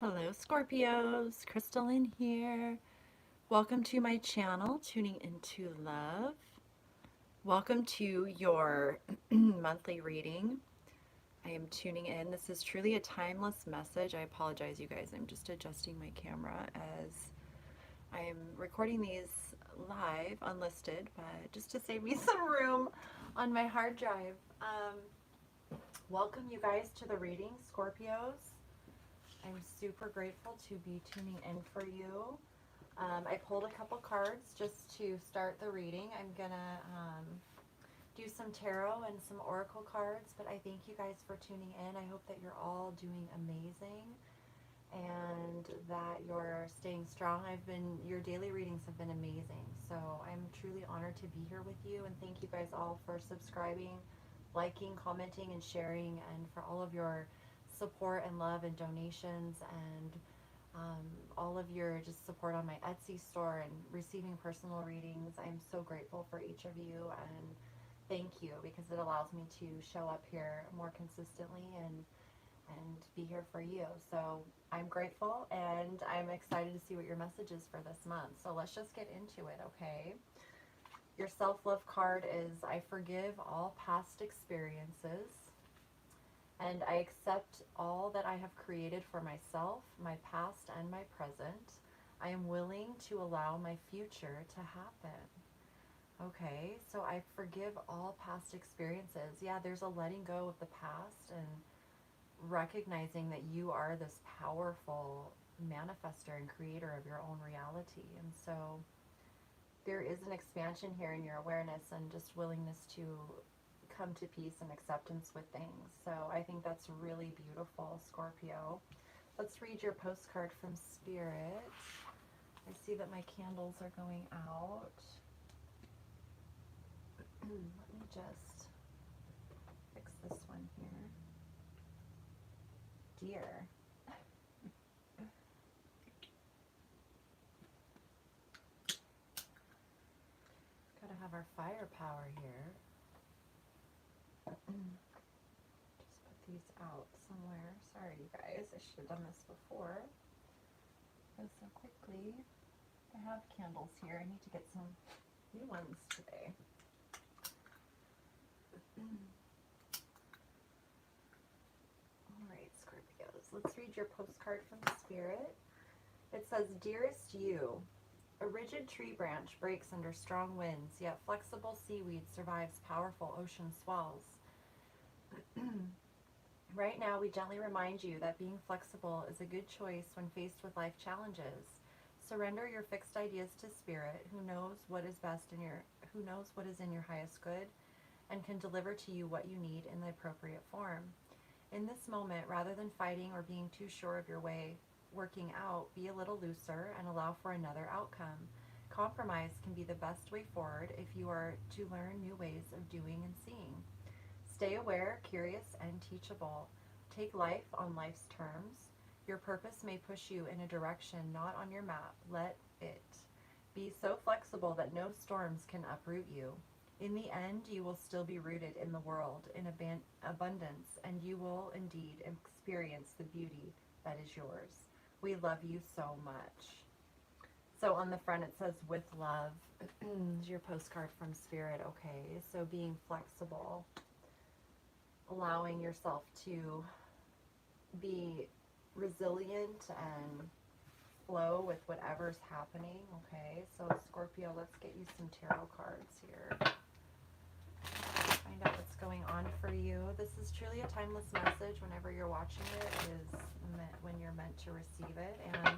Hello Scorpios, Crystalline here. Welcome to my channel, Tuning Into Love. Welcome to your monthly reading. I am tuning in. This is truly a timeless message. I apologize, you guys. I'm just adjusting my camera as I am recording these live, unlisted, but just to save me some room on my hard drive. Welcome, you guys, to the reading, Scorpios. I'm super grateful to be tuning in for you. I pulled a couple cards just to start the reading. I'm gonna do some tarot and some oracle cards, but I thank you guys for tuning in. I hope that you're all doing amazing and that you're staying strong. Your daily readings have been amazing, so I'm truly honored to be here with you, and thank you guys all for subscribing, liking, commenting, and sharing, and for all of your support and love and donations, and all of your just support on my Etsy store and receiving personal readings. I'm so grateful for each of you, and thank you, because it allows me to show up here more consistently and be here for you. So I'm grateful, and I'm excited to see what your message is for this month. So let's just get into it, okay? Your self-love card is, I forgive all past experiences, and I accept all that I have created for myself, my past and my present. I am willing to allow my future to happen. Okay, so I forgive all past experiences. Yeah, there's a letting go of the past and recognizing that you are this powerful manifester and creator of your own reality. And so there is an expansion here in your awareness and just willingness to come to peace and acceptance with things. So I think that's really beautiful, Scorpio. Let's read your postcard from Spirit. I see that my candles are going out. Let me just fix this one here. Dear. Gotta have our firepower here. Just put these out somewhere. Sorry, you guys. I should have done this before. Goes so quickly. I have candles here. I need to get some new ones today. All right, Scorpios. Let's read your postcard from Spirit. It says, Dearest you, a rigid tree branch breaks under strong winds, yet flexible seaweed survives powerful ocean swells. Right now, we gently remind you that being flexible is a good choice when faced with life challenges. Surrender your fixed ideas to Spirit, who knows what is in your highest good, and can deliver to you what you need in the appropriate form. In this moment, rather than fighting or being too sure of your way working out, be a little looser and allow for another outcome. Compromise can be the best way forward if you are to learn new ways of doing and seeing. Stay aware, curious, and teachable. Take life on life's terms. Your purpose may push you in a direction not on your map. Let it. Be so flexible that no storms can uproot you. In the end, you will still be rooted in the world in abundance, and you will indeed experience the beauty that is yours. We love you so much. So on the front it says, with love. Is your postcard from Spirit. Okay, so being flexible, allowing yourself to be resilient and flow with whatever's happening. Okay, so Scorpio, let's get you some tarot cards here. Find out what's going on for you. This is truly a timeless message. Whenever you're watching it, is when you're meant to receive it, and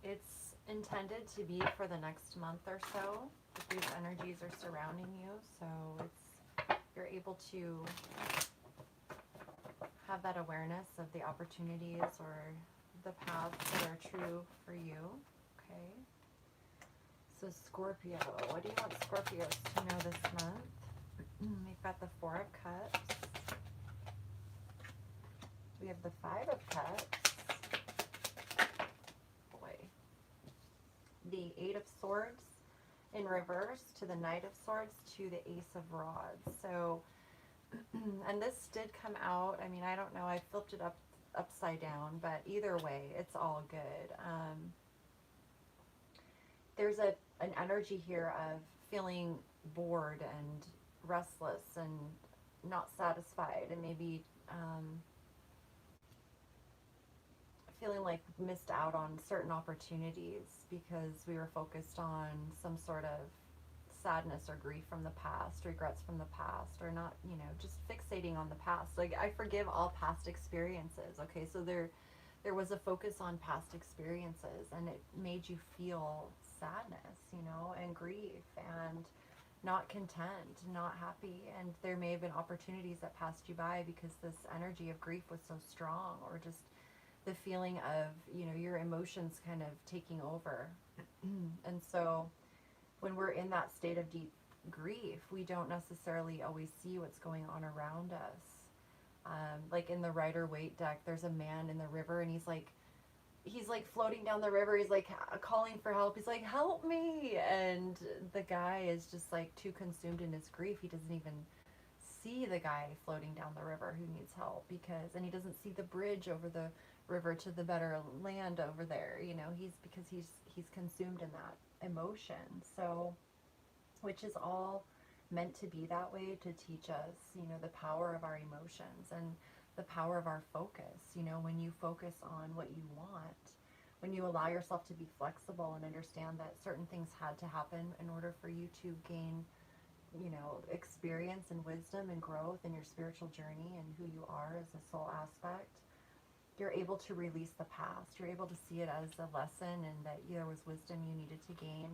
it's intended to be for the next month or so. These energies are surrounding you, so you're able to have that awareness of the opportunities or the paths that are true for you. Okay. So Scorpio, what do you want Scorpios to know this month? We've got the Four of Cups. We have the Five of Cups. Boy. The Eight of Swords in reverse to the Knight of Swords to the Ace of Rods. So, and this did come out, I mean, I don't know, I flipped it upside down, but either way, it's all good. There's an energy here of feeling bored and restless and not satisfied, and maybe feeling like missed out on certain opportunities because we were focused on some sort of sadness or grief from the past, regrets from the past, or not, just fixating on the past. Like, I forgive all past experiences. Okay, so there was a focus on past experiences, and it made you feel sadness, and grief, and not content, not happy. And there may have been opportunities that passed you by because this energy of grief was so strong, or just the feeling of, your emotions kind of taking over. And so when we're in that state of deep grief, we don't necessarily always see what's going on around us. Like in the Rider-Waite deck, there's a man in the river, and he's like floating down the river. He's like calling for help. He's like, help me. And the guy is just like too consumed in his grief. He doesn't even see the guy floating down the river who needs help, and he doesn't see the bridge over the river to the better land over there. He's consumed in that emotion. So, which is all meant to be that way, to teach us, the power of our emotions and the power of our focus. When you focus on what you want, when you allow yourself to be flexible and understand that certain things had to happen in order for you to gain, experience and wisdom and growth in your spiritual journey and who you are as a soul aspect, you're able to release the past. You're able to see it as a lesson, and that there was wisdom you needed to gain.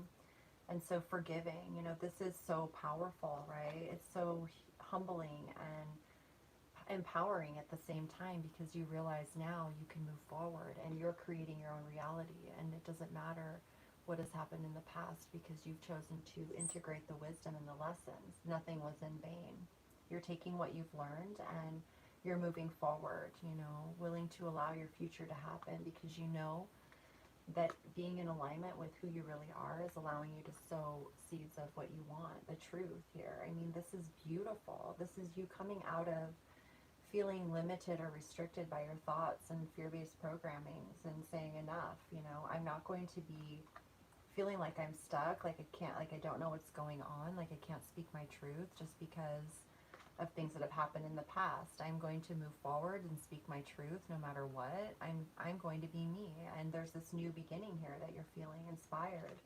And so forgiving, this is so powerful, right? It's so humbling and empowering at the same time, because you realize now you can move forward and you're creating your own reality, and it doesn't matter what has happened in the past, because you've chosen to integrate the wisdom and the lessons. Nothing was in vain. You're taking what you've learned and you're moving forward, willing to allow your future to happen, because that being in alignment with who you really are is allowing you to sow seeds of what you want, the truth here. I mean, this is beautiful. This is you coming out of feeling limited or restricted by your thoughts and fear-based programmings, and saying enough, I'm not going to be feeling like I'm stuck, like I don't know what's going on, like I can't speak my truth just because of things that have happened in the past. I'm going to move forward and speak my truth no matter what. I'm going to be me, and there's this new beginning here that you're feeling inspired.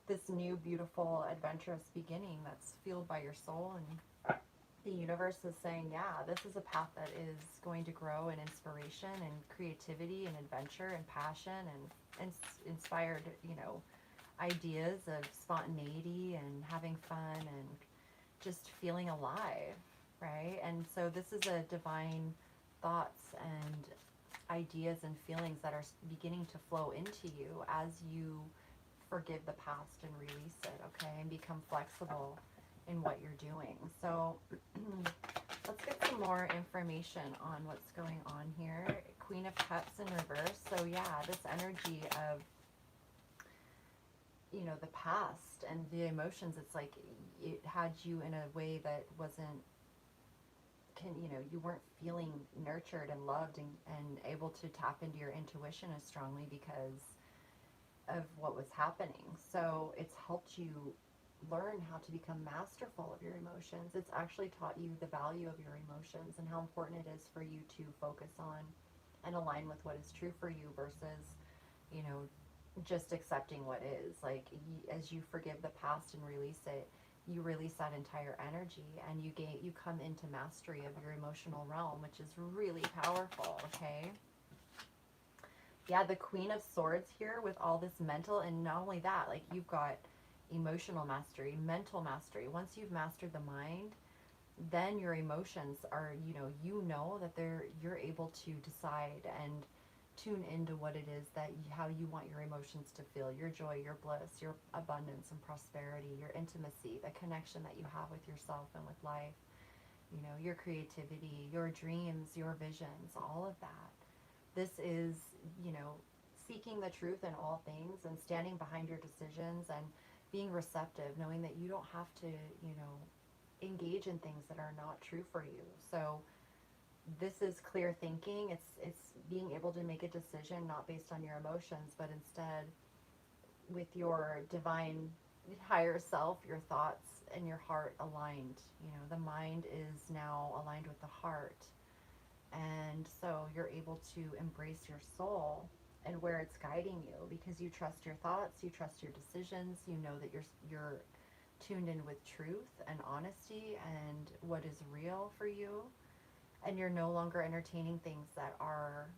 This new, beautiful, adventurous beginning that's fueled by your soul, and the universe is saying, yeah, this is a path that is going to grow in inspiration and creativity and adventure and passion and inspired, ideas of spontaneity and having fun and just feeling alive, right? And so this is a divine thoughts and ideas and feelings that are beginning to flow into you as you forgive the past and release it, okay? And become flexible in what you're doing. So let's get some more information on what's going on here. Queen of Cups in reverse. So yeah, this energy of, the past and the emotions, it's like it had you in a way that wasn't, you weren't feeling nurtured and loved and able to tap into your intuition as strongly because of what was happening. So it's helped you learn how to become masterful of your emotions. It's actually taught you the value of your emotions and how important it is for you to focus on and align with what is true for you versus, just accepting what is. Like, as you forgive the past and release it, you release that entire energy, and you come into mastery of your emotional realm, which is really powerful, okay? Yeah, the Queen of Swords here with all this mental, and not only that, like, you've got emotional mastery, mental mastery. Once you've mastered the mind, then your emotions are, that you're able to decide and tune into what it is how you want your emotions to feel, your joy, your bliss, your abundance and prosperity, your intimacy, the connection that you have with yourself and with life, your creativity, your dreams, your visions, all of that. This is, seeking the truth in all things and standing behind your decisions and being receptive, knowing that you don't have to, engage in things that are not true for you. So this is clear thinking. It's being able to make a decision not based on your emotions, but instead with your divine higher self, your thoughts and your heart aligned. You know, the mind is now aligned with the heart. And so you're able to embrace your soul and where it's guiding you, because you trust your thoughts, you trust your decisions, you know that you're tuned in with truth and honesty and what is real for you, and you're no longer entertaining things that are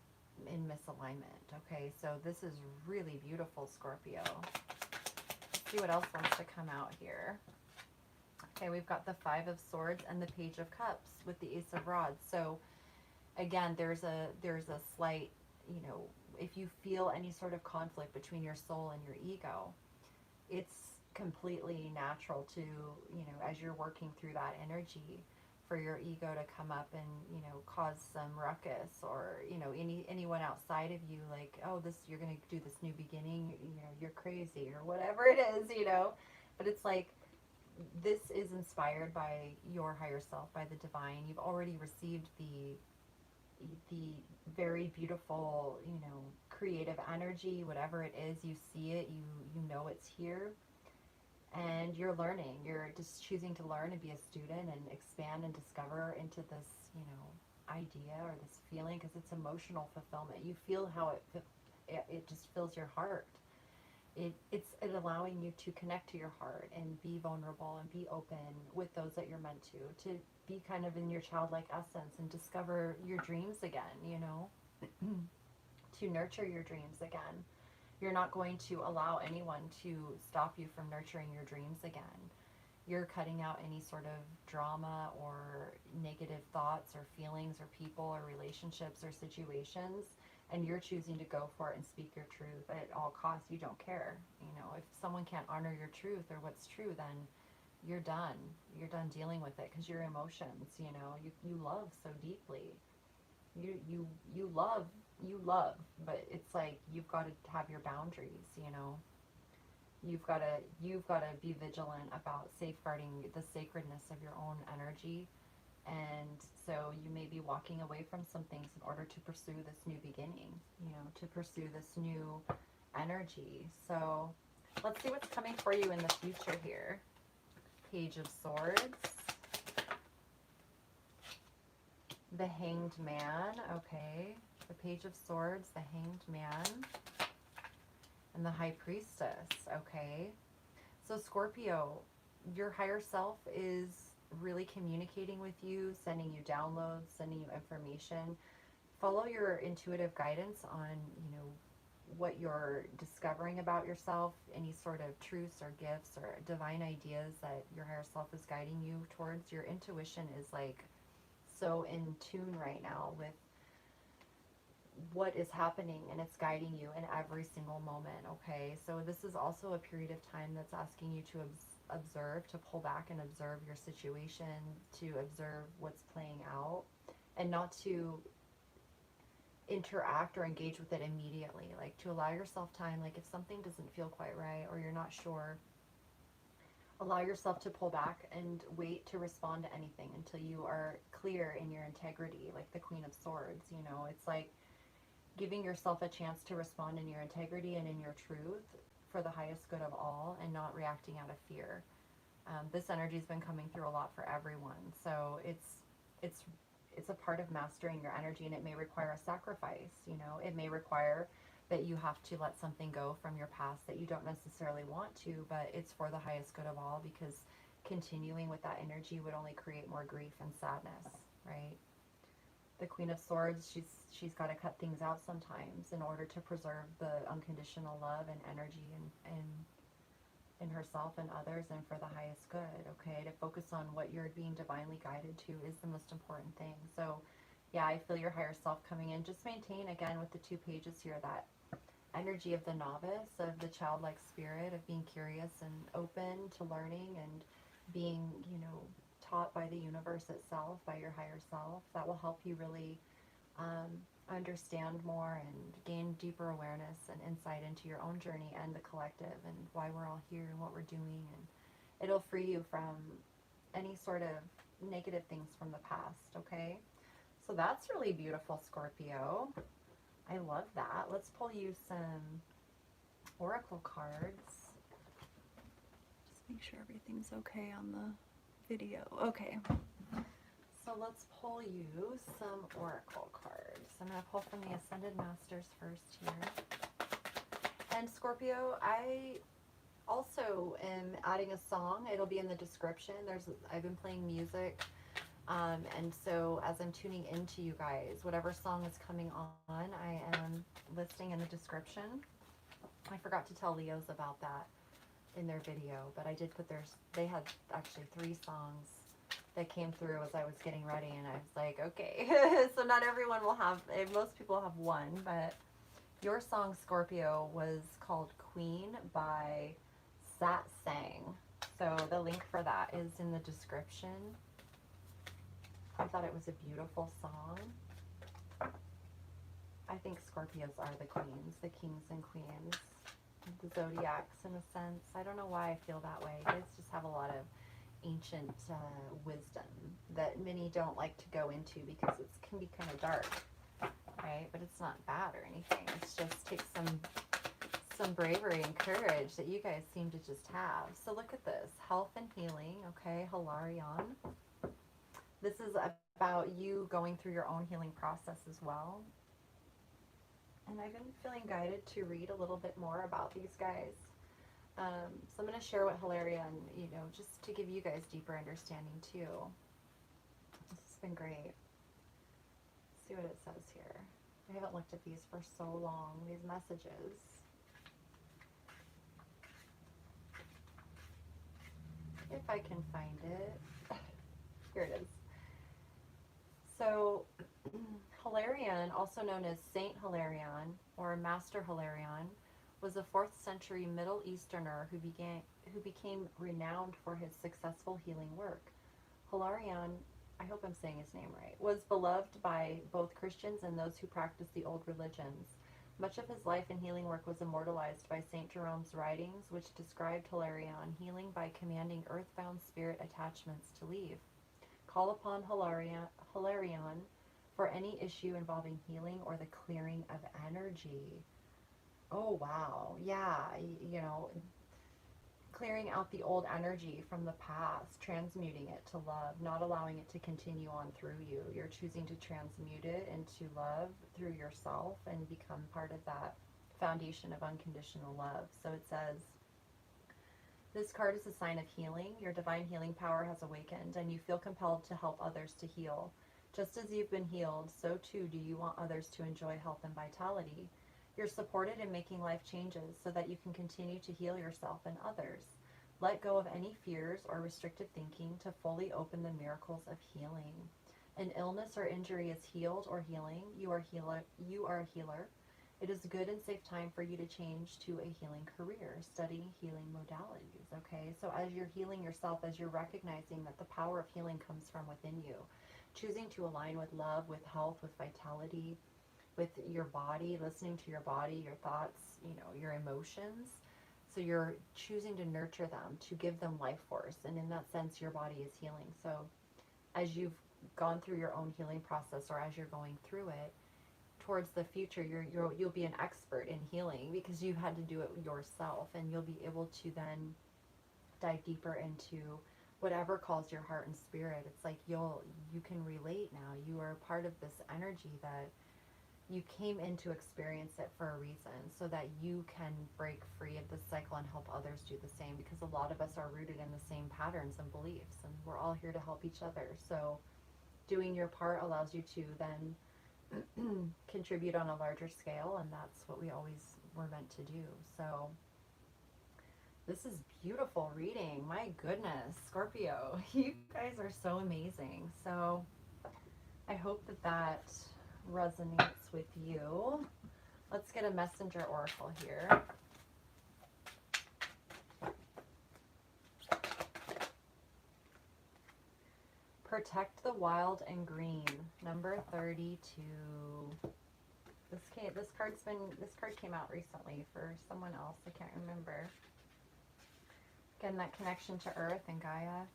in misalignment. Okay, so this is really beautiful, Scorpio. Let's see what else wants to come out here. Okay, we've got the Five of Swords and the Page of Cups with the Ace of Rods. So again, there's a slight, you know, if you feel any sort of conflict between your soul and your ego, it's completely natural to, you know, as you're working through that energy, for your ego to come up and, you know, cause some ruckus, or, you know, anyone outside of you, like, oh, this, you're going to do this new beginning, you know, you're crazy, or whatever it is, you know. But it's like, this is inspired by your higher self, by the divine. You've already received the very beautiful, you know, creative energy, whatever it is, you see it, you know it's here, and you're learning. You're just choosing to learn and be a student and expand and discover into this, you know, idea or this feeling, because it's emotional fulfillment. You feel how it just fills your heart. It's allowing you to connect to your heart and be vulnerable and be open with those that you're meant to be kind of in your childlike essence and discover your dreams again, you know, to nurture your dreams again. You're not going to allow anyone to stop you from nurturing your dreams again. You're cutting out any sort of drama or negative thoughts or feelings or people or relationships or situations, and you're choosing to go for it and speak your truth at all costs. You don't care. You know, if someone can't honor your truth or what's true, then you're done. You're done dealing with it, because your emotions, you know, you love so deeply. You love, but it's like you've got to have your boundaries, you know. You've got to be vigilant about safeguarding the sacredness of your own energy. And so you may be walking away from some things in order to pursue this new beginning, you know, to pursue this new energy. So let's see what's coming for you in the future here. Page of Swords, the Hanged Man, okay, the Page of Swords, the Hanged Man, and the High Priestess, okay. So Scorpio, your higher self is really communicating with you, sending you downloads, sending you information. Follow your intuitive guidance on, you know, what you're discovering about yourself, any sort of truths or gifts or divine ideas that your higher self is guiding you towards. Your intuition is like so in tune right now with what is happening, and it's guiding you in every single moment, okay? So this is also a period of time that's asking you to observe, to pull back and observe your situation, to observe what's playing out, and not to interact or engage with it immediately. Like, to allow yourself time. Like, if something doesn't feel quite right or you're not sure, allow yourself to pull back and wait to respond to anything until you are clear in your integrity, like the Queen of Swords. You know, it's like giving yourself a chance to respond in your integrity and in your truth for the highest good of all, and not reacting out of fear. This energy has been coming through a lot for everyone, so it's a part of mastering your energy, and it may require a sacrifice. You know, it may require that you have to let something go from your past that you don't necessarily want to, but it's for the highest good of all, because continuing with that energy would only create more grief and sadness, right? The Queen of Swords, she's got to cut things out sometimes in order to preserve the unconditional love and energy and in herself and others, and for the highest good, okay? To focus on what you're being divinely guided to is the most important thing. So yeah, I feel your higher self coming in. Just maintain, again, with the two pages here, that energy of the novice, of the childlike spirit, of being curious and open to learning and being, you know, taught by the universe itself, by your higher self. That will help you really understand more and gain deeper awareness and insight into your own journey and the collective, and why we're all here and what we're doing. And it'll free you from any sort of negative things from the past, okay? So So that's really beautiful, Scorpio. I love that. Let's pull you some oracle cards. Just make sure everything's okay on the video. Okay. So let's pull you some oracle cards. I'm going to pull from the Ascended Masters first here. And Scorpio, I also am adding a song. It'll be in the description. I've been playing music. And so as I'm tuning into you guys, whatever song is coming on, I am listing in the description. I forgot to tell Leos about that in their video, but I did put they had actually 3 songs that came through as I was getting ready, and I was like, okay. So not everyone will have, most people have one, but your song, Scorpio, was called Queen by Satsang. So the link for that is in the description. I thought it was a beautiful song. I think Scorpios are the queens, the kings and queens, the zodiacs in a sense. I don't know why I feel that way. You guys just have a lot of ancient wisdom that many don't like to go into because it can be kind of dark, right? But it's not bad or anything. It just takes some bravery and courage that you guys seem to just have. So look at this, health and healing, okay, Hilarion. This is about you going through your own healing process as well. And I've been feeling guided to read a little bit more about these guys. So I'm going to share what Hilarion, just to give you guys deeper understanding too. This has been great. Let's see what it says here. I haven't looked at these for so long, these messages. If I can find it. Here it is. So Hilarion, also known as Saint Hilarion or Master Hilarion, was a 4th century Middle Easterner who became renowned for his successful healing work. Hilarion, I hope I'm saying his name right, was beloved by both Christians and those who practiced the old religions. Much of his life and healing work was immortalized by St. Jerome's writings, which described Hilarion healing by commanding earthbound spirit attachments to leave. Call upon Hilarion for any issue involving healing or the clearing of energy. Oh, wow. Yeah, clearing out the old energy from the past, transmuting it to love, not allowing it to continue on through you. You're choosing to transmute it into love through yourself and become part of that foundation of unconditional love. So it says, this card is a sign of healing. Your divine healing power has awakened, and you feel compelled to help others to heal. Just as you've been healed, so too do you want others to enjoy health and vitality. You're supported in making life changes so that you can continue to heal yourself and others. Let go of any fears or restrictive thinking to fully open the miracles of healing. An illness or injury is healed or healing. You are a healer. It is a good and safe time for you to change to a healing career, studying healing modalities, okay? So as you're healing yourself, as you're recognizing that the power of healing comes from within you, choosing to align with love, with health, with vitality, with your body, listening to your body, your thoughts, your emotions. So you're choosing to nurture them, to give them life force. And in that sense, your body is healing. So as you've gone through your own healing process, or as you're going through it, towards the future, you'll be an expert in healing because you've had to do it yourself, and you'll be able to then dive deeper into whatever calls your heart and spirit. It's like you can relate now. You are part of this energy that you came in to experience it for a reason, so that you can break free of this cycle and help others do the same, because a lot of us are rooted in the same patterns and beliefs, and we're all here to help each other. So doing your part allows you to then contribute on a larger scale, and that's what we always were meant to do. So this is beautiful reading. My goodness, Scorpio, you guys are so amazing. So I hope that resonates with you. Let's get a messenger oracle here. Protect the wild and green, number 32. This card came out recently for someone else. I can't remember. Again, that connection to Earth and Gaia.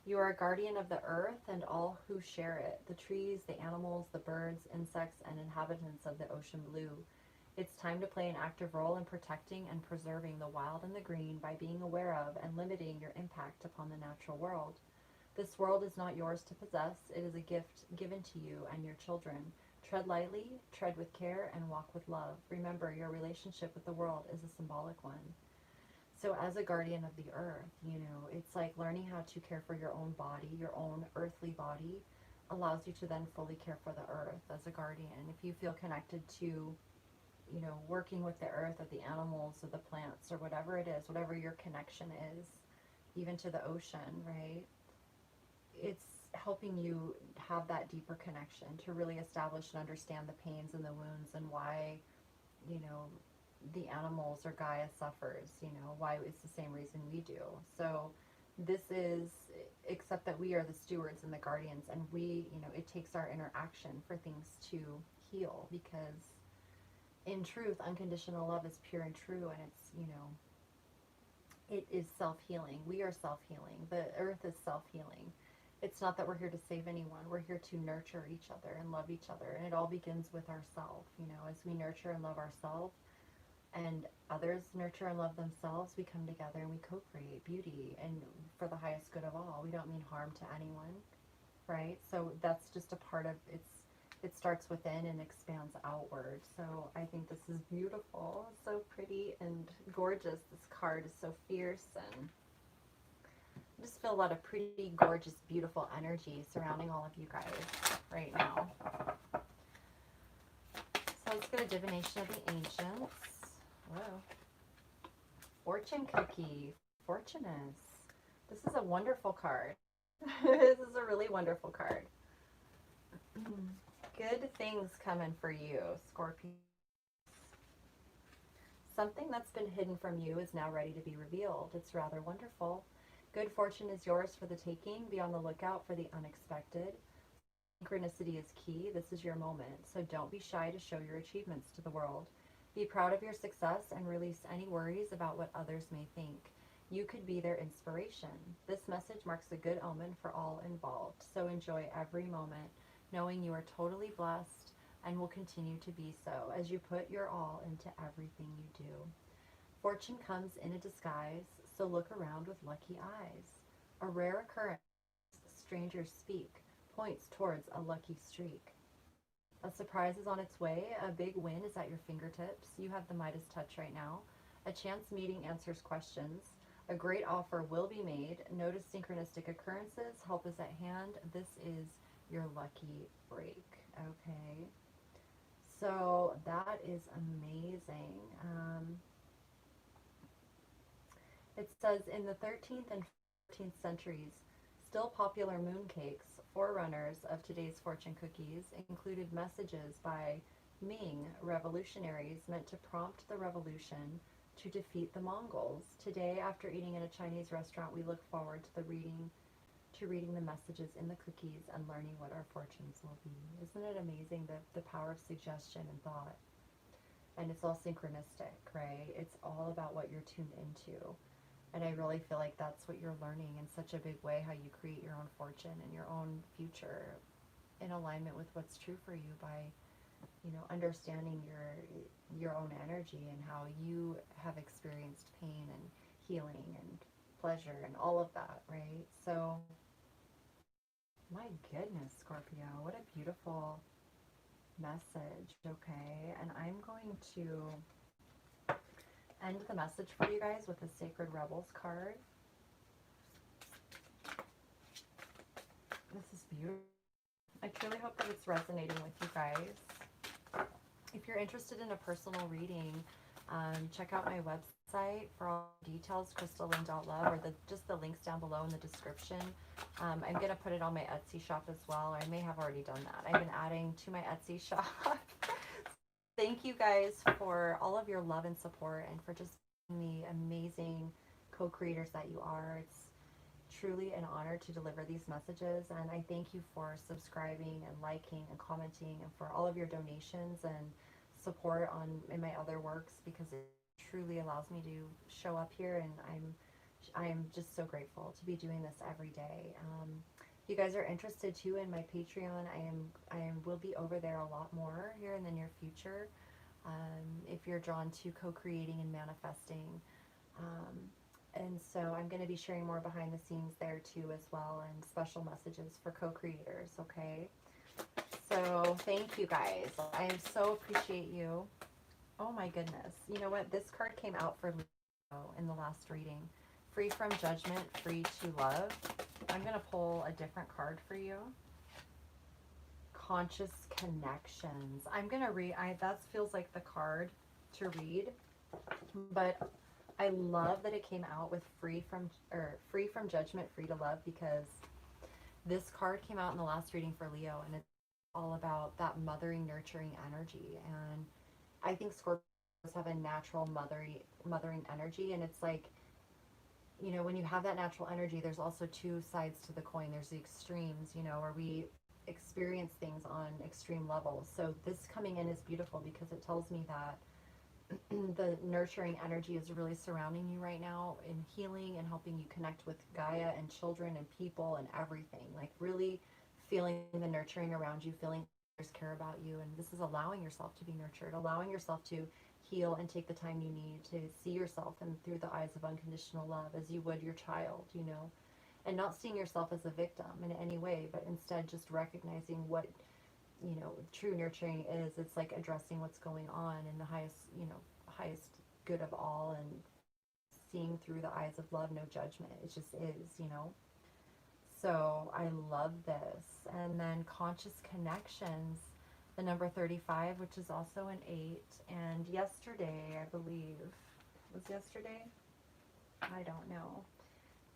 You are a guardian of the earth and all who share it, the trees, the animals, the birds, insects, and inhabitants of the ocean blue. It's time to play an active role in protecting and preserving the wild and the green by being aware of and limiting your impact upon the natural world. This world is not yours to possess, it is a gift given to you and your children. Tread lightly, tread with care, and walk with love. Remember, your relationship with the world is a symbolic one. So as a guardian of the earth, it's like learning how to care for your own body, your own earthly body, allows you to then fully care for the earth as a guardian. If you feel connected to, working with the earth or the animals or the plants or whatever it is, whatever your connection is, even to the ocean, right? It's helping you have that deeper connection to really establish and understand the pains and the wounds and why, you know, the animals or Gaia suffers, why it's the same reason we do. So this is, except that we are the stewards and the guardians, and we, it takes our interaction for things to heal, because in truth, unconditional love is pure and true, and it's, it is self-healing. We are self-healing. The earth is self-healing. It's not that we're here to save anyone. We're here to nurture each other and love each other, and it all begins with ourselves. As we nurture and love ourselves, and others nurture and love themselves, we come together and we co-create beauty and for the highest good of all. We don't mean harm to anyone, right? So that's just a part of it starts within and expands outward. So I think this is beautiful, so pretty and gorgeous. This card is so fierce, and I just feel a lot of pretty, gorgeous, beautiful energy surrounding all of you guys right now. So let's get a divination of the ancients. Whoa. Fortune cookie. Fortunus. This is a wonderful card. This is a really wonderful card. Good things coming for you, Scorpio. Something that's been hidden from you is now ready to be revealed. It's rather wonderful. Good fortune is yours for the taking. Be on the lookout for the unexpected. Synchronicity is key. This is your moment. So don't be shy to show your achievements to the world. Be proud of your success and release any worries about what others may think. You could be their inspiration. This message marks a good omen for all involved. So enjoy every moment, knowing you are totally blessed and will continue to be so as you put your all into everything you do. Fortune comes in a disguise, so look around with lucky eyes. A rare occurrence, strangers speak, points towards a lucky streak. A surprise is on its way. A big win is at your fingertips. You have the Midas touch right now. A chance meeting answers questions. A great offer will be made. Notice synchronistic occurrences. Help is at hand. This is your lucky break. Okay. So that is amazing. It says in the 13th and 14th centuries, still popular mooncakes, forerunners of today's fortune cookies, included messages by Ming revolutionaries meant to prompt the revolution to defeat the Mongols. Today, after eating in a Chinese restaurant, we look forward to reading the messages in the cookies and learning what our fortunes will be. Isn't it amazing, the power of suggestion and thought? And it's all synchronistic, right? It's all about what you're tuned into. And I really feel like that's what you're learning in such a big way, how you create your own fortune and your own future in alignment with what's true for you by, understanding your own energy and how you have experienced pain and healing and pleasure and all of that, right? So, my goodness, Scorpio, what a beautiful message, okay? And I'm going to end the message for you guys with a Sacred Rebels card. This is beautiful. I truly hope that it's resonating with you guys. If you're interested in a personal reading, check out my website for all details, crystalline.love, or just the links down below in the description. I'm going to put it on my Etsy shop as well. I may have already done that. I've been adding to my Etsy shop. Thank you guys for all of your love and support, and for just being the amazing co-creators that you are. It's truly an honor to deliver these messages, and I thank you for subscribing and liking and commenting, and for all of your donations and support in my other works, because it truly allows me to show up here, and I'm I am just so grateful to be doing this every day. If you guys are interested too in my Patreon, will be over there a lot more here in the near future. If you're drawn to co-creating and manifesting. And so I'm going to be sharing more behind the scenes there too as well, and special messages for co-creators, okay? So thank you guys. I so appreciate you. Oh my goodness. You know what? This card came out for Leo in the last reading. Free from judgment, free to love. I'm going to pull a different card for you. Conscious connections. I'm going to read, that feels like the card to read, but I love that it came out with free from judgment, free to love, because this card came out in the last reading for Leo, and it's all about that mothering, nurturing energy. And I think Scorpios have a natural mothering energy, and it's like, you know, when you have that natural energy, there's also two sides to the coin. There's the extremes, you know, where we experience things on extreme levels. So this coming in is beautiful because it tells me that the nurturing energy is really surrounding you right now in healing and helping you connect with Gaia and children and people and everything. Like really feeling the nurturing around you, feeling others care about you. And this is allowing yourself to be nurtured, allowing yourself to heal and take the time you need to see yourself and through the eyes of unconditional love as you would your child, you know, and not seeing yourself as a victim in any way, but instead just recognizing what, you know, true nurturing is. It's like addressing what's going on in the highest, you know, highest good of all, and seeing through the eyes of love, no judgment. It just is, you know. So I love this. And then conscious connections, the number 35, which is also an 8. And yesterday, I believe, was yesterday? I don't know.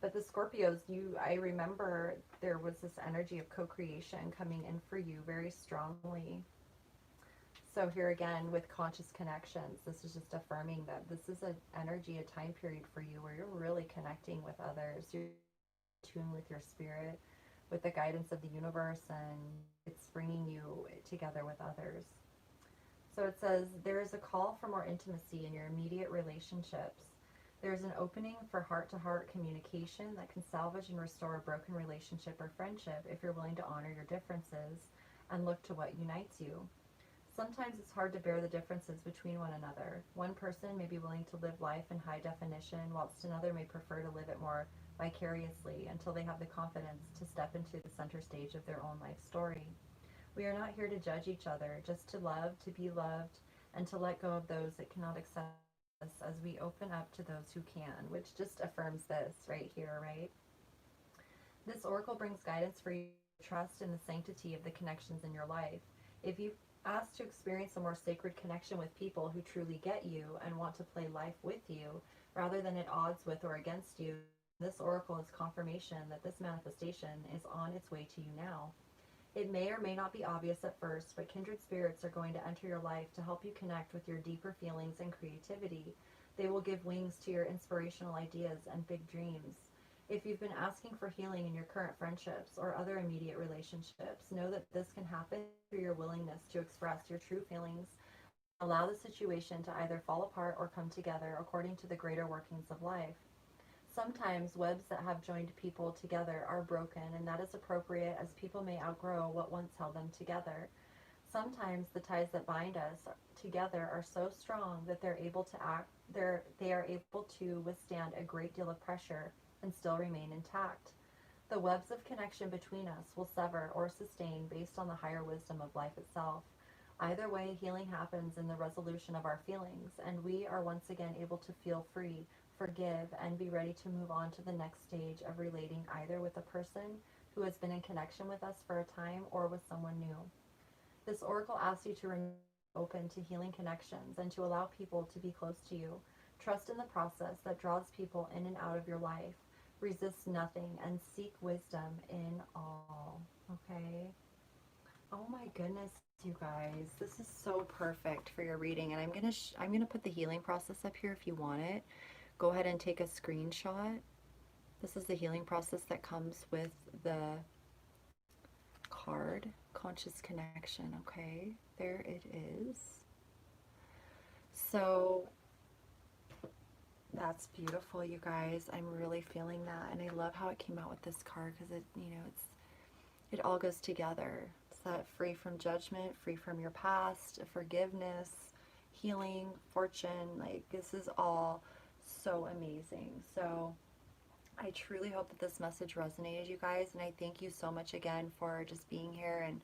But the Scorpios, I remember there was this energy of co-creation coming in for you very strongly. So here again, with conscious connections, this is just affirming that this is an energy, a time period for you where you're really connecting with others. You're in tune with your spirit, with the guidance of the universe, and it's bringing you together with others. So it says, there is a call for more intimacy in your immediate relationships. There is an opening for heart-to-heart communication that can salvage and restore a broken relationship or friendship if you're willing to honor your differences and look to what unites you. Sometimes it's hard to bear the differences between one another. One person may be willing to live life in high definition, whilst another may prefer to live it more vicariously until they have the confidence to step into the center stage of their own life story. We are not here to judge each other, just to love, to be loved, and to let go of those that cannot accept us as we open up to those who can, which just affirms this right here, right? This oracle brings guidance for you to trust in the sanctity of the connections in your life. If you ask to experience a more sacred connection with people who truly get you and want to play life with you, rather than at odds with or against you, this oracle is confirmation that this manifestation is on its way to you now. It may or may not be obvious at first, but kindred spirits are going to enter your life to help you connect with your deeper feelings and creativity. They will give wings to your inspirational ideas and big dreams. If you've been asking for healing in your current friendships or other immediate relationships, know that this can happen through your willingness to express your true feelings. Allow the situation to either fall apart or come together according to the greater workings of life. Sometimes webs that have joined people together are broken, and that is appropriate as people may outgrow what once held them together. Sometimes the ties that bind us together are so strong that they are able to withstand a great deal of pressure and still remain intact. The webs of connection between us will sever or sustain based on the higher wisdom of life itself. Either way, healing happens in the resolution of our feelings, and we are once again able to feel free, forgive, and be ready to move on to the next stage of relating either with a person who has been in connection with us for a time or with someone new. This oracle asks you to remain open to healing connections and to allow people to be close to you. Trust in the process that draws people in and out of your life. Resist nothing and seek wisdom in all. Okay? Oh my goodness, you guys. This is so perfect for your reading, and I'm gonna put the healing process up here if you want it. Go ahead and take a screenshot. This is the healing process that comes with the card, Conscious Connection. Okay, there it is. So That's beautiful, you guys. I'm really feeling that, and I love how it came out with this card because it, you know, it all goes together. It's that free from judgment, free from your past, forgiveness, healing, fortune. Like, this is all so amazing. So I truly hope that this message resonated, you guys, and I thank you so much again for just being here and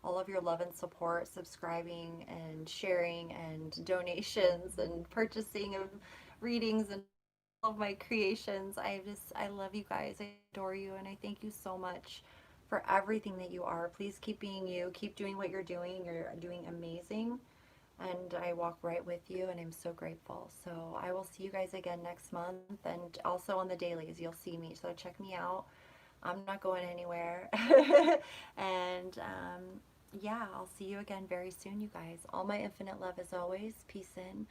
all of your love and support, subscribing and sharing and donations and purchasing of readings and all of my creations. I love you guys. I adore you, and I thank you so much for everything that you are. Please keep being you. Keep doing what you're doing. You're doing amazing, and I walk right with you, and I'm so grateful. So I will see you guys again next month, and also on the dailies you'll see me, so check me out. I'm not going anywhere. And yeah, I'll see you again very soon, you guys. All my infinite love as always. Peace in,